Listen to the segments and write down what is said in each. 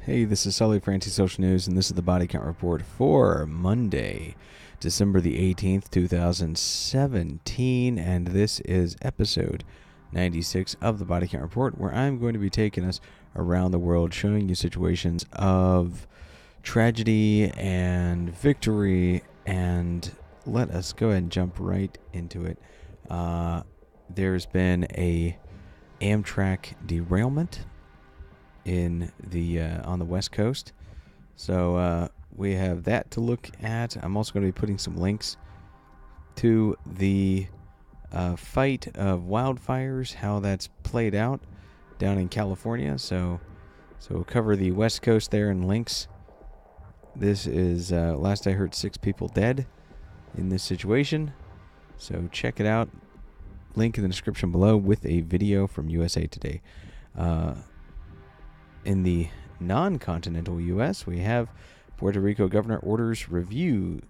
Hey, this is Sully for AntiSocialNews, and this is the body count report for Monday, December the 18th, 2017, and this is episode 96 of the body count report, where I'm going to be taking us around the world, showing you situations of tragedy and victory, and let us go ahead and jump right into it. There's been a Amtrak derailment in the on the West Coast, so we have that to look at. I'm also going to be putting some links to the fight of wildfires, how that's played out down in California. So we'll cover the West Coast there in links. This is last I heard 6 people dead in this situation, so check it out. Link in the description below with a video from USA Today. In the non-continental U.S., we have Puerto Rico governor orders review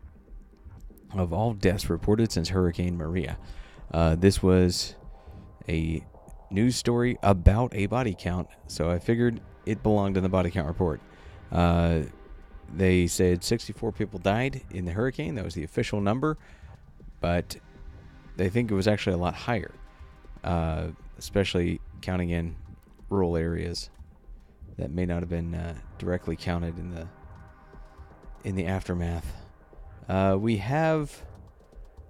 of all deaths reported since Hurricane Maria. This was a news story about a body count, so I figured it belonged in the body count report. They said 64 people died in the hurricane. That was the official number, but they think it was actually a lot higher, especially counting in rural areas that may not have been directly counted in the aftermath. We have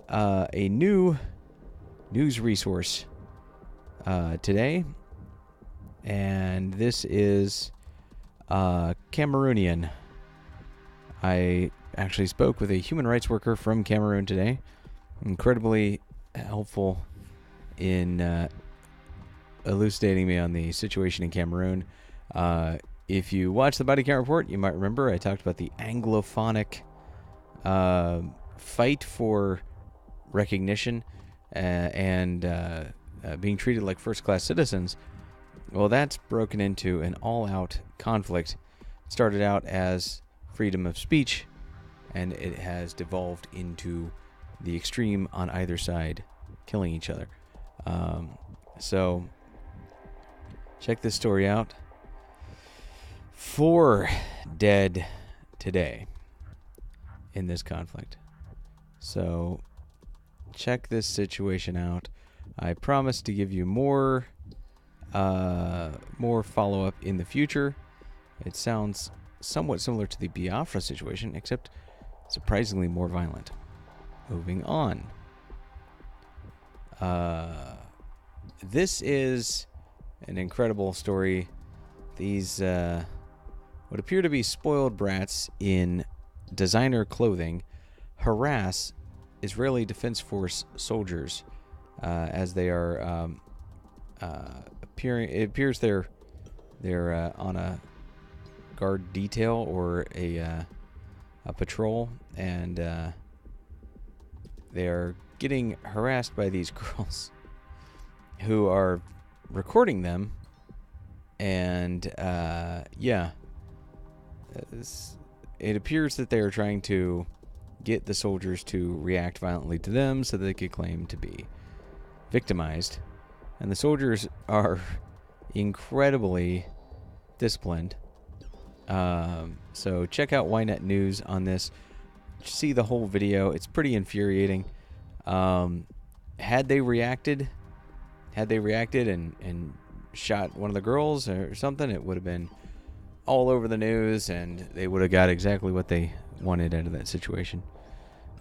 a new news resource today, and this is Cameroonian. I actually spoke with a human rights worker from Cameroon today. Incredibly helpful in elucidating me on the situation in Cameroon. If you watch the body count report, you might remember I talked about the Anglophonic fight for recognition and being treated like first-class citizens. Well, that's broken into an all-out conflict. It started out as freedom of speech, and it has devolved into the extreme on either side, killing each other. So check this story out. 4 dead today in this conflict. So check this situation out. I promise to give you more follow-up in the future. It sounds somewhat similar to the Biafra situation, except surprisingly more violent. Moving on. This is an incredible story. These what appear to be spoiled brats in designer clothing harass Israeli Defense Force soldiers as they are appearing. It appears they're on a guard detail or a patrol, and they are getting harassed by these girls who are recording them, and it appears that they are trying to get the soldiers to react violently to them so that they could claim to be victimized. And the soldiers are incredibly disciplined. So check out Ynet News on this. See the whole video. It's pretty infuriating. Had they reacted and shot one of the girls or something, it would have been all over the news, and they would have got exactly what they wanted out of that situation.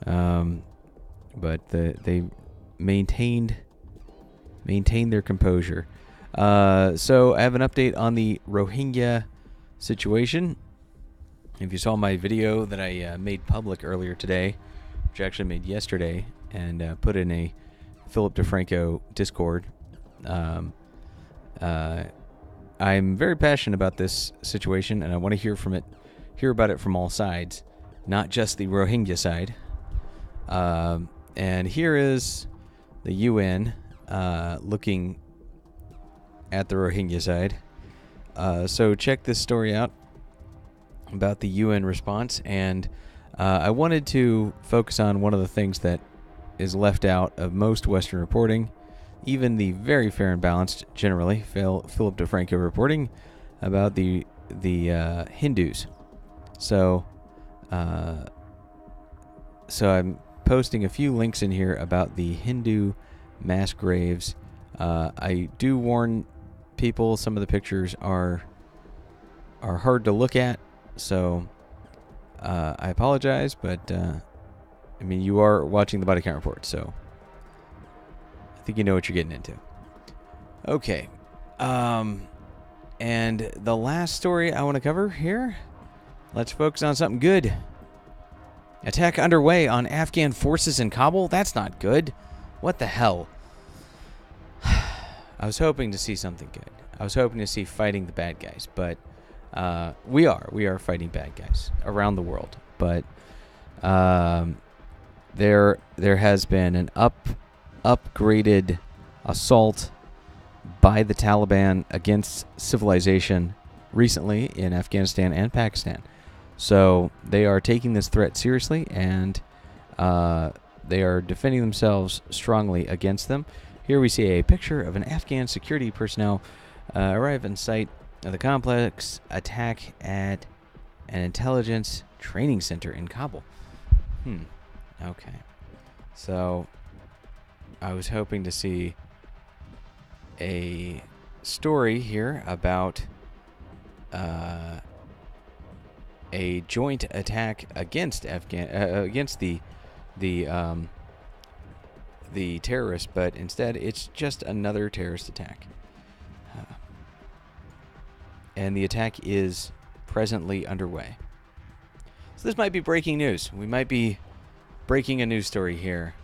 But they maintained their composure. So I have an update on the Rohingya situation. If you saw my video that I made public earlier today, which I actually made yesterday, and put in a Philip DeFranco Discord, I'm very passionate about this situation, and I want to hear about it from all sides, not just the Rohingya side. And here is the UN looking at the Rohingya side. So check this story out about the UN response, and I wanted to focus on one of the things that is left out of most Western reporting, even the very fair and balanced, generally, Philip DeFranco reporting about the Hindus. So I'm posting a few links in here about the Hindu mass graves. I do warn people, some of the pictures are hard to look at, so I apologize, but I mean, you are watching the Body Count Report, so I think you know what you're getting into. Okay. And the last story I want to cover here, let's focus on something good. Attack underway on Afghan forces in Kabul? That's not good. What the hell? I was hoping to see something good. I was hoping to see fighting the bad guys, but we are fighting bad guys around the world. But there has been an upgraded assault by the Taliban against civilization recently in Afghanistan and Pakistan. So they are taking this threat seriously, and they are defending themselves strongly against them. Here we see a picture of an Afghan security personnel arrive in sight of the complex attack at an intelligence training center in Kabul. Okay. So I was hoping to see a story here about a joint attack against the terrorists, but instead it's just another terrorist attack. And the attack is presently underway. So this might be breaking news. We might be breaking a news story here.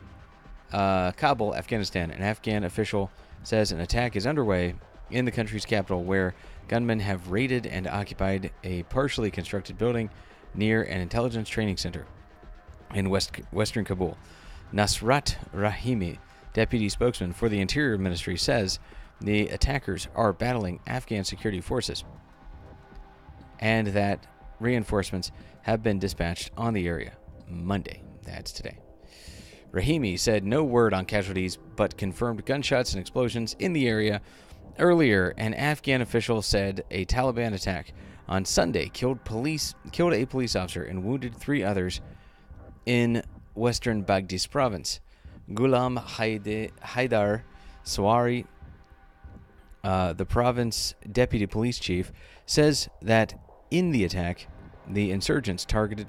Kabul, Afghanistan. An Afghan official says an attack is underway in the country's capital, where gunmen have raided and occupied a partially constructed building near an intelligence training center in western Kabul. Nasrat Rahimi, deputy spokesman for the Interior Ministry, says the attackers are battling Afghan security forces and that reinforcements have been dispatched on the area Monday. That's today. Rahimi said no word on casualties, but confirmed gunshots and explosions in the area. Earlier, an Afghan official said a Taliban attack on Sunday killed a police officer and wounded 3 others in western Baghdad province. Ghulam Haidar Sawari, the province deputy police chief, says that in the attack, the insurgents targeted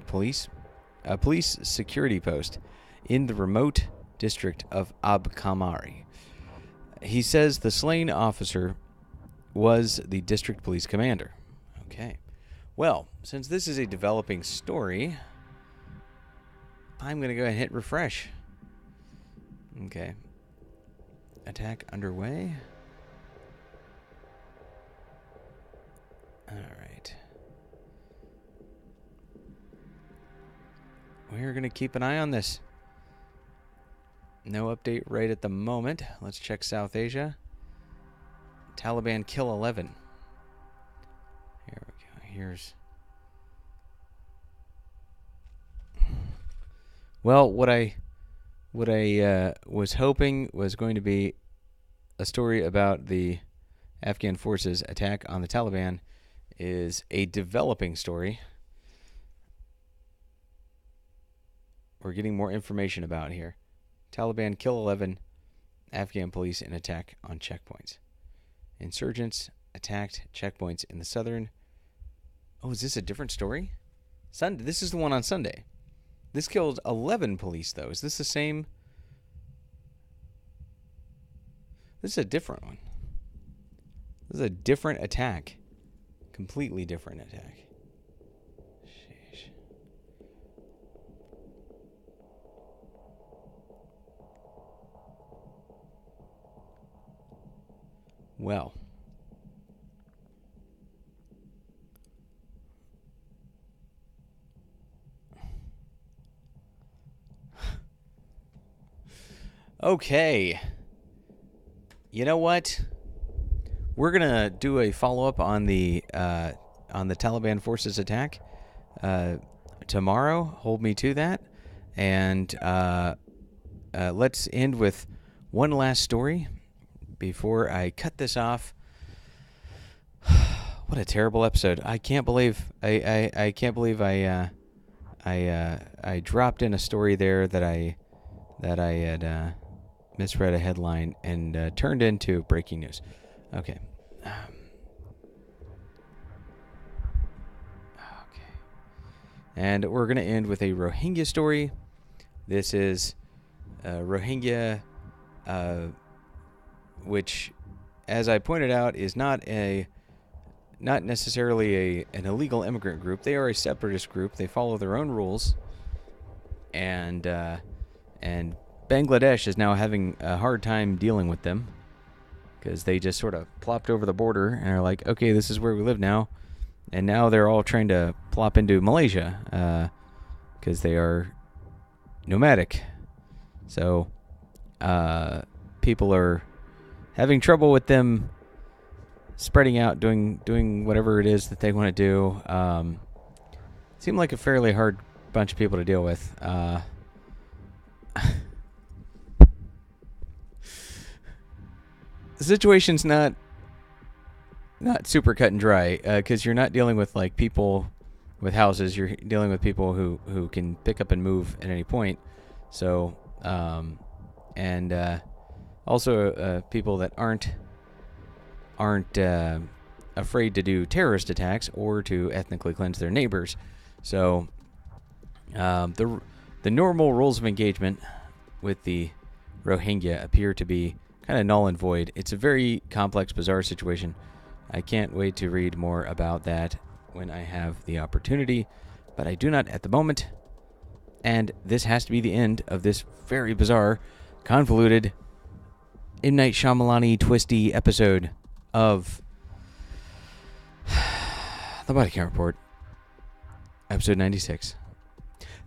a police security post in the remote district of Ab-Kamari. He says the slain officer was the district police commander. Okay. Well, since this is a developing story, I'm going to go ahead and hit refresh. Okay. Attack underway. All right. We're going to keep an eye on this. No update right at the moment. Let's check South Asia. Taliban kill 11. Here we go. Here's... Well, what I was hoping was going to be a story about the Afghan forces' attack on the Taliban is a developing story. We're getting more information about here. Taliban kill 11 Afghan police in attack on checkpoints. Insurgents attacked checkpoints in the southern... Oh, is this a different story? Sunday. This is the one on Sunday. This killed 11 police, though. Is this the same? This is a different one. This is a different attack. Completely different attack. Sheesh. Well. Okay. You know what? We're gonna do a follow-up on the Taliban forces attack tomorrow. Hold me to that. And let's end with one last story before I cut this off. What a terrible episode! I can't believe I can't believe I dropped in a story there that I had misread a headline and turned into breaking news. Okay. Okay. And we're going to end with a Rohingya story. This is Rohingya, which, as I pointed out, is not necessarily an illegal immigrant group. They are a separatist group. They follow their own rules, and Bangladesh is now having a hard time dealing with them because they just sort of plopped over the border and are like, okay, this is where we live now, and now they're all trying to plop into Malaysia because they are nomadic. So people are having trouble with them spreading out, doing whatever it is that they want to do. Seemed like a fairly hard bunch of people to deal with. The situation's not super cut and dry because you're not dealing with like people with houses. You're dealing with people who can pick up and move at any point. So also people that aren't afraid to do terrorist attacks or to ethnically cleanse their neighbors. So the normal rules of engagement with the Rohingya appear to be kind of null and void. It's a very complex, bizarre situation. I can't wait to read more about that when I have the opportunity, but I do not at the moment. And this has to be the end of this very bizarre, convoluted, M. Night Shyamalan-y, twisty episode of The Body Count Report, episode 96.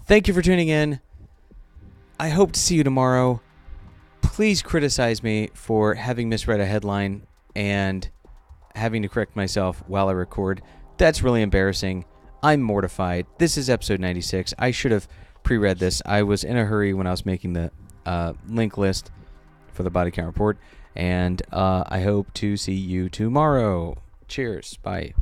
Thank you for tuning in. I hope to see you tomorrow. Please criticize me for having misread a headline and having to correct myself while I record. That's really embarrassing. I'm mortified. This is episode 96. I should have pre-read this. I was in a hurry when I was making the link list for the Body Count Report, and I hope to see you tomorrow. Cheers. Bye.